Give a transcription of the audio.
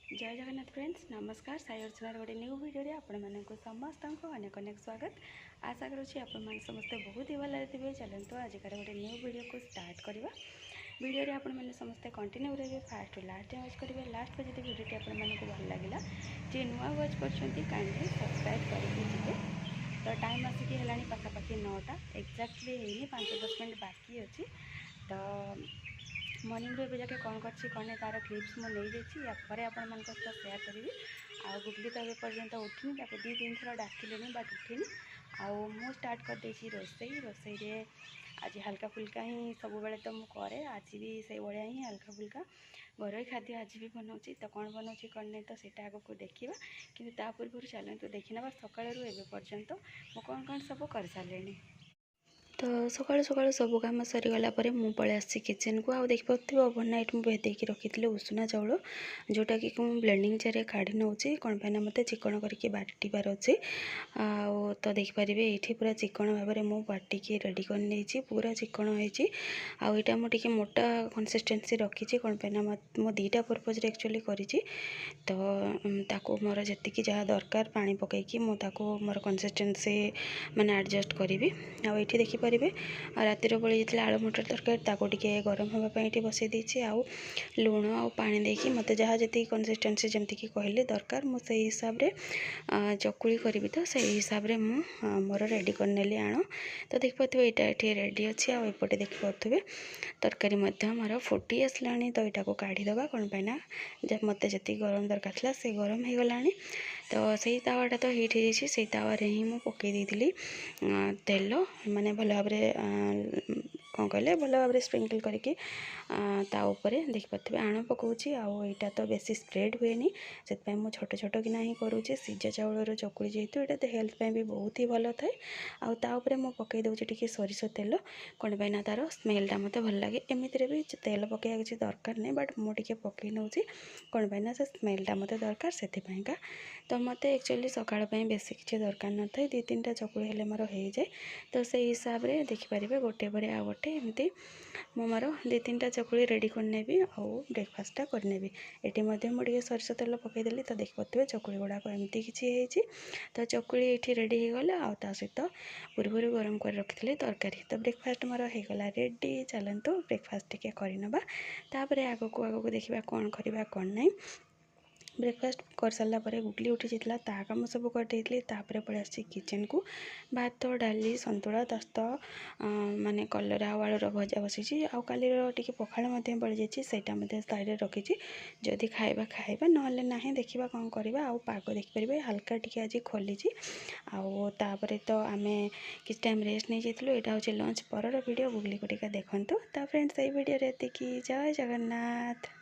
जय जगन्नाथ फ्रेंड्स नमस्कार साई अर्चनार गोटे न्यू वीडियो आपण मानक समस्त अनेक अनेक स्वागत। आशा करुँची आपण समस्ते बहुत ही भल थे। चलते आजिकार गोटे न्यू वीडियो को स्टार्ट करवा। वीडियो आपण मैंने समस्ते कंटिन्यू रहिए फास्ट टू लास्ट वॉच करेंगे। लास्ट पर जब वीडियो आपण मानक भल लगे जी नुआ वॉच कर काइंडली सब्सक्राइब करके तो टाइम आसिक है पाखापाखि 9टा एक्जाक्टली है 5-10 मिनट बाकी अच्छी। तो मॉर्निंग रे जाके कौन कर तार क्लिप्स मुझे या आपण मान सहित सेयार करी। आ गुगली तो पर्यंत उठनी 2-3 थर डाकिले बट उठनी। आउ स्टार्ट कर देसी रोसई आज हल्का फुल्का ही सब बेले तो मुझे आज भी से भाया ही हल्का फुल्का घर खाद्य आज भी बनाऊँगी। तो कौन बनाऊँगी कौन नहीं तो सीटा आगे को देखा कि पूर्व चलते देखना सकाल पर्यंत मुझे कौन कौन सब कर सारे। तो सकाळु सकाळु सब काम सरीगला मु पलि आसी किचन को। आउ देखिए ओवरनाइट मुझे भेदेकी रखी उषुना चाउल जोटा कि ब्लेंडिंग जार काढ़ी नौ कौन पाना मत चिकन करके बाटिबार अच्छे। तो देखिपारे ये पूरा चिकन भाव में मुझे बाटिकी रेडी कर पूरा चिकन होती। आईटा मुझे मोटा कंसिस्टेंसी रखी कौन पाना मो 2टा पर्पज एक्चुअली करी। तो ताको मोर जी जहाँ दरकार पानी पकईकी मुझे मोर कंसिस्टेंसी माने एडजस्ट करी। आईटी देखिपारे रातिर बड़ी जाता आलू मटर तरकारी ताको टिके गरम होगापी बसई देती। आउ लुण आ पानी देकी मत जहाँ जी कंसिस्टेंसी जमती कि कहले दरकार मुझे हिसाब से चकुली करी। तो से हिसाब से मोर रेडी करनेली आण। तो देखिए यहाँ ये रेडी अच्छी। आपटे देखिपे तरकारी मोर फुटी आसला। तो यहाँ को काढ़ीदे कौन पाना जब मत जी गरम दरकार था से गरम हो गला। तो सही तावाटा तो हिट हो से तावे ही मुझे पकई देती तेल माने भल भाव कौन कहले भल भाव स्प्रिंकल करके ताऊपर देखिपे आण पकाऊँगी। आईटा तो बेसी स्प्रेड हुए से मुझे छोट छोट कि ही करुँचे सिजा चाउल चकुड़ी जेहेतु ये तो हेल्थ भी बहुत ही भल थाए। आउे मुझे पकई दूसरी टी सोरिष तेल कौन पाना तार स्मेलटा मत भल लगे। एमती भी तेल पकड़ा किसी दरकार नहीं बट मुझे पकई नौ कौन पाना से स्मेलटा मत दरकार से। तो मत एक्चुअली सकाळ बेसी किसी दरकार न था 2-3टा चकुड़ी हेल्ले मोर हो जाए। तो से हिसाब से देखिपारे गोटे पर आ गोटे एमती मोर 2-3टा चकुड़ी रेडी करने आउ ब्रेकफास्टा करने। ये मुझे सोरिष तेल पकईदेली तो देखिए चकुड़ी गुड़ाक एमती किसी। तो चकुड़ी ये रेडी हो गला आ सहित पूर्व गरम कर रखी तरकारी। तो ब्रेकफास्ट मोर होगला रेडी। चलतु ब्रेकफास्ट टिके करनबा तापर आग को देखा कौन करवा कौन नहीं। ब्रेकफास्ट कर सारा गुगली उठी जाता ता कम सब करदेली। पलि आसी किचन को भात डाली सतुला दस्त माने कलरा आलूर भजा बसी। आउ काली टी पखाड़ बड़ी जाइए से साइड रखी जदि खाइबा खाइबा ना देखा कौन करवा। आउ पाग देखिपारे हल्का टी आज खोली आउे तो आम किस टाइम रेस्ट नहीं जाइलु। यहाँ हूँ लंच पर वीडियो गुगली को टी देखु। तो फ्रेंड्स ये वीडियो एति जय जगन्नाथ।